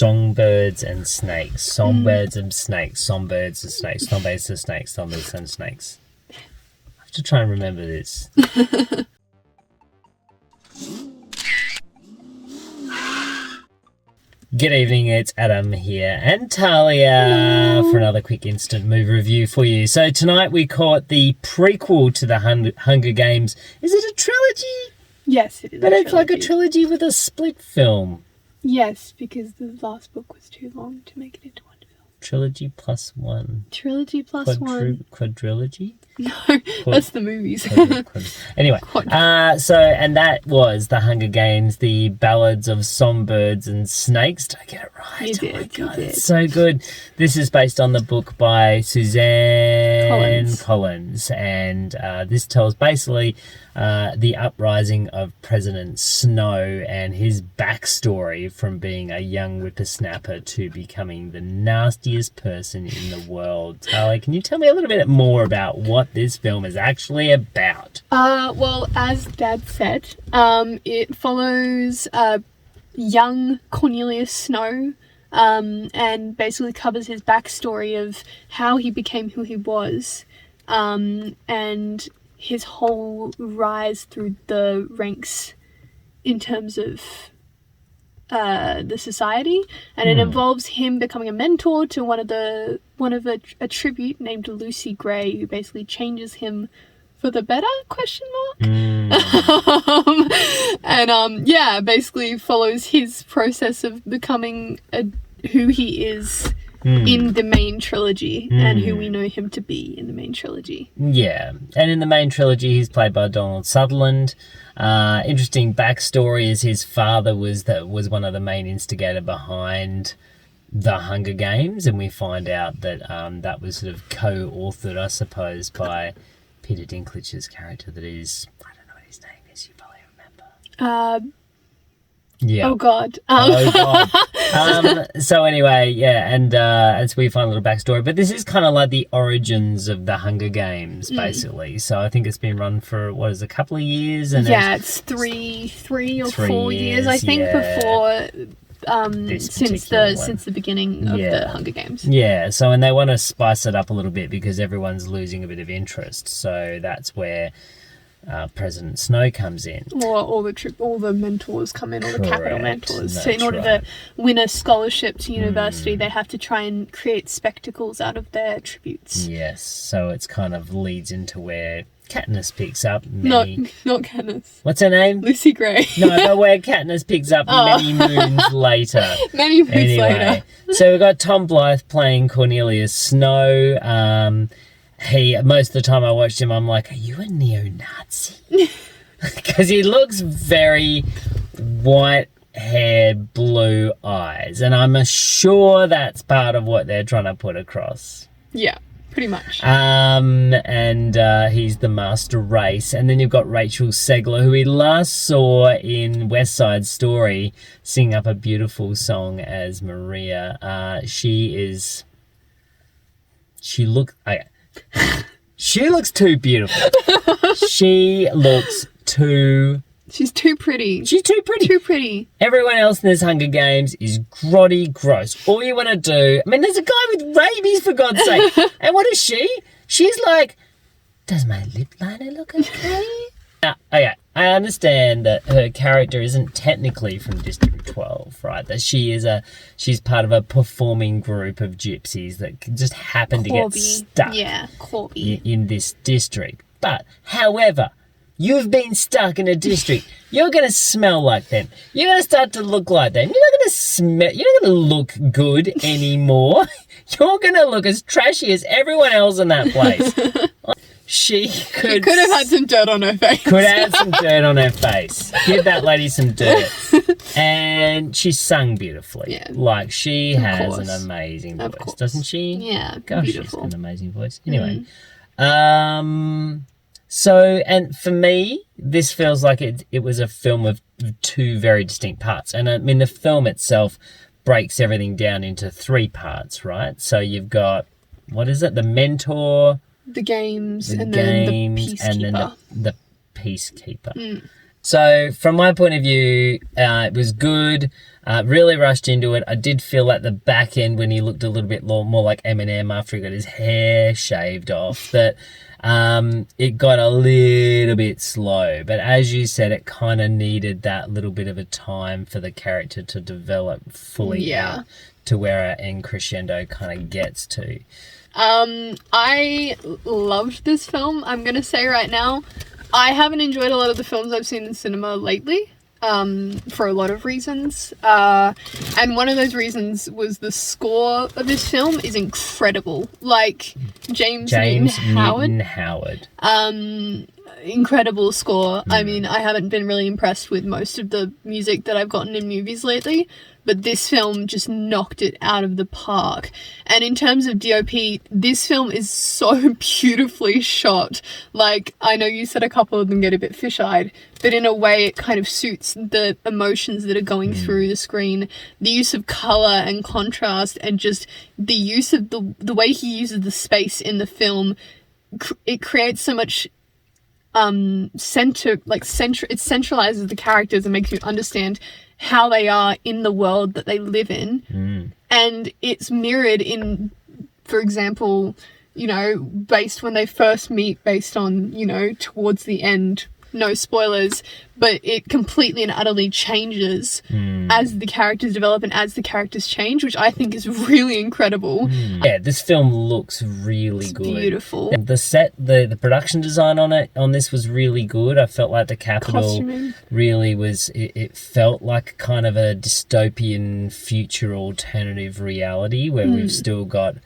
Songbirds and snakes. Songbirds and snakes. Songbirds and snakes. Songbirds and snakes. Songbirds and snakes. I have to try and remember this. Good evening, it's Adam here and Thalia for another quick instant movie review for you. So tonight we caught the prequel to the Hunger Games. Is it a trilogy? Yes, it is. But it's like a trilogy with a split film. Yes, because the last book was too long to make it into one film. Trilogy plus one. Trilogy plus one. Quadrilogy? No, that's the movies. Anyway, and that was the Hunger Games, the Ballads of Songbirds and Snakes. Did I get it right? You did, oh my God, you did. It's so good. This is based on the book by Suzanne Collins. And this tells basically the uprising of President Snow and his backstory from being a young whippersnapper to becoming the nastiest person in the world. Tali, can you tell me a little bit more about what this film is actually about? Well, as Dad said, it follows young Cornelius Snow and basically covers his backstory of how he became who he was and his whole rise through the ranks in terms of the society, and it involves him becoming a mentor to one of a tribute named Lucy Gray, who basically changes him for the better ? Basically follows his process of becoming who he is in the main trilogy and who we know him to be in the main trilogy. Yeah, and in the main trilogy he's played by Donald Sutherland. Interesting backstory is his father was one of the main instigator behind the Hunger Games, and we find out that that was sort of co-authored, I suppose, by Peter Dinklage's character that is, I don't know what his name is, you probably remember. Yeah. Oh God. So anyway, yeah, and so we find a little backstory, but this is kind of like the origins of the Hunger Games, basically. So I think it's been run for a couple of years, and it's three or 4 years, I think, before since the beginning of the Hunger Games. Yeah. So and they want to spice it up a little bit because everyone's losing a bit of interest. So that's where President Snow comes in. Or all the mentors come in, all the capital mentors. So in order to win a scholarship to university, they have to try and create spectacles out of their tributes. Yes, so it's kind of leads into where Katniss picks up Not Katniss. What's her name? Lucy Gray. No, but where Katniss picks up many moons later. Many moons later. So we've got Tom Blythe playing Cornelius Snow. Most of the time I watched him, I'm like, are you a neo-Nazi? Because he looks very white hair, blue eyes. And I'm sure that's part of what they're trying to put across. Yeah, pretty much. And he's the master race. And then you've got Rachel Segler, who we last saw in West Side Story sing up a beautiful song as Maria. She looks too beautiful. She's too pretty. She's too pretty. Too pretty. Everyone else in this Hunger Games is grotty, gross. All you want to do... I mean, there's a guy with rabies, for God's sake. And what is she? She's like, does my lip liner look okay? Okay, I understand that her character isn't technically from District 12, right? That she's part of a performing group of gypsies that just happen to get stuck in this district. But, however, you've been stuck in a district. You're going to smell like them. You're going to start to look like them. You're not going to look good anymore. You're going to look as trashy as everyone else in that place. She could have had some dirt on her face. Could have had some dirt on her face. Give that lady some dirt. And she sung beautifully. Yeah. Like, she has an amazing voice, doesn't she? Yeah, gosh, beautiful. She's got an amazing voice. Anyway, so, and for me, this feels like it was a film of two very distinct parts. And I mean, the film itself breaks everything down into three parts, right? So you've got, what is it? The mentor... The games, then the peacekeeper. and then the peacekeeper. So from my point of view, it was good. Really rushed into it. I did feel at the back end when he looked a little bit more like Eminem after he got his hair shaved off, that it got a little bit slow. But as you said, it kind of needed that little bit of a time for the character to develop fully out to where our end crescendo kind of gets to. I loved this film. I'm going to say right now, I haven't enjoyed a lot of the films I've seen in cinema lately, for a lot of reasons. And one of those reasons was the score of this film is incredible. Like, James Newton Howard. Incredible score. I mean, I haven't been really impressed with most of the music that I've gotten in movies lately, but this film just knocked it out of the park. And in terms of DOP, this film is so beautifully shot. Like, I know you said a couple of them get a bit fish-eyed, but in a way it kind of suits the emotions that are going through the screen. The use of colour and contrast, and just the use of the way he uses the space in the film, it creates so much it centralizes the characters and makes you understand how they are in the world that they live in. And it's mirrored in, for example, you know, based when they first meet, based on, you know, towards the end, no spoilers, but it completely and utterly changes as the characters develop and as the characters change, which I think is really incredible. Yeah, this film looks really good. Beautiful. And the set, the production design on this was really good. I felt like the Capitol Costuming. really was, it felt like kind of a dystopian future alternative reality where we've still got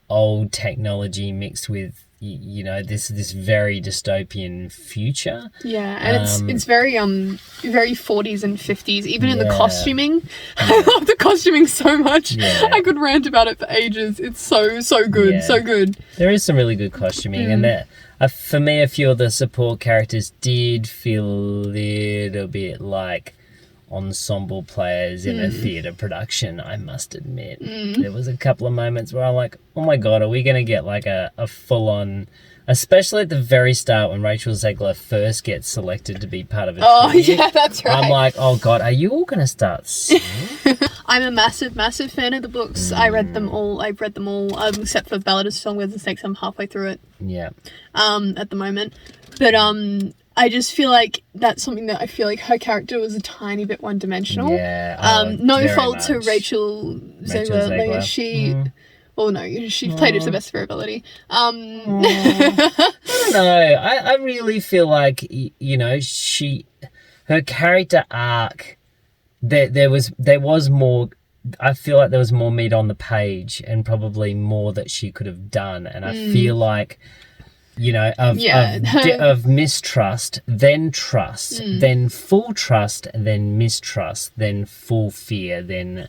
old technology mixed with, you know, this very dystopian future. Yeah, and it's very very 40s and 50s, even in the costuming. I love the costuming so much. I could rant about it for ages. It's so good, so good. There is some really good costuming, and that for me, a few of the support characters did feel a little bit like ensemble players in a theatre production, I must admit. There was a couple of moments where I'm like, oh my god, are we going to get like a full-on, especially at the very start when Rachel Zegler first gets selected to be part of it. Oh, yeah, that's right. I'm like, oh god, are you all going to start singing? I'm a massive fan of the books. I've read them all, except for Ballad of Songbirds and Snakes. I'm halfway through it. Yeah. At the moment. But, I just feel like that's something that I feel like her character was a tiny bit one-dimensional. Yeah. No fault to Rachel Zegler. Like, she played it to the best of her ability. I don't know. I really feel like, you know, her character arc, there was more. I feel like there was more meat on the page and probably more that she could have done. And I feel like, you know, of mistrust, then trust, then full trust, then mistrust, then full fear, then,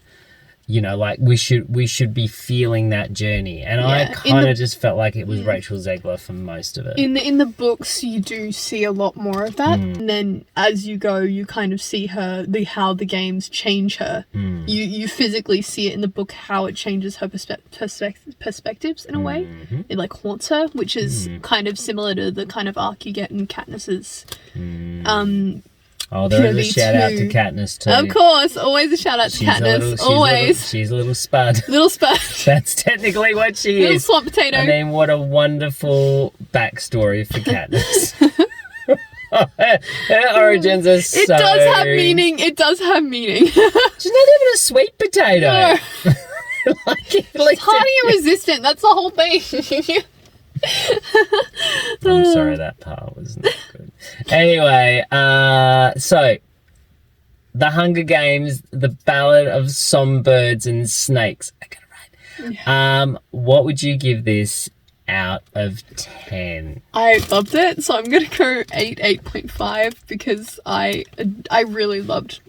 you know, like we should be feeling that journey. And I kind of just felt like it was Rachel Zegler for most of it. In the books, you do see a lot more of that. And then as you go, you kind of see how the games change her. You physically see it in the book, how it changes her perspectives in a way. It like haunts her, which is kind of similar to the kind of arc you get in Katniss's Oh, there is a shout out to Katniss too. Of course, always a shout out to Katniss. Always. She's a little spud. Little spud. That's technically what she Little is. swamp potato. I mean, what a wonderful backstory for Katniss. Her origins are so... It does have meaning. It does have meaning. She's not even a sweet potato. No. It's hardy and resistant. That's the whole thing. I'm sorry, that part was not good. Anyway, so The Hunger Games, The Ballad of Songbirds and Snakes. I got it right. What would you give this out of 10? I loved it, so I'm gonna go 8.5 because I really loved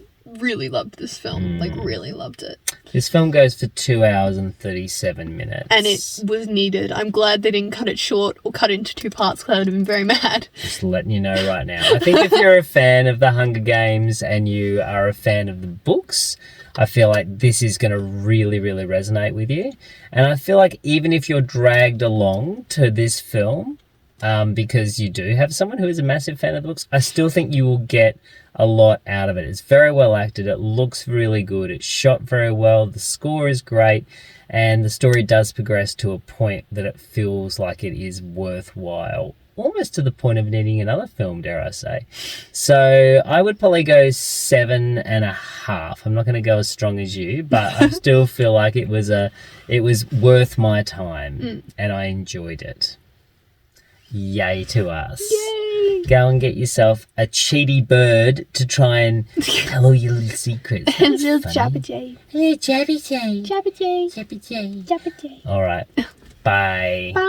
this film. Like, really loved it. This film goes for 2 hours and 37 minutes. And it was needed. I'm glad they didn't cut it short or cut it into 2 parts because I would have been very mad. Just letting you know right now. I think if you're a fan of The Hunger Games and you are a fan of the books, I feel like this is going to really, really resonate with you. And I feel like even if you're dragged along to this film, because you do have someone who is a massive fan of the books, I still think you will get a lot out of it. It's very well acted. It looks really good. It's shot very well. The score is great. And the story does progress to a point that it feels like it is worthwhile. Almost to the point of needing another film, dare I say. So I would probably go 7.5. I'm not going to go as strong as you, but I still feel like it was worth my time and I enjoyed it. Yay to us. Yay! Go and get yourself a cheaty bird to try and tell all your little secrets. And little Jabba Jay. Hey, Jabby Jay. Jabba Jay. Jabby Jay. Jabba Jay. All right. Bye. Bye.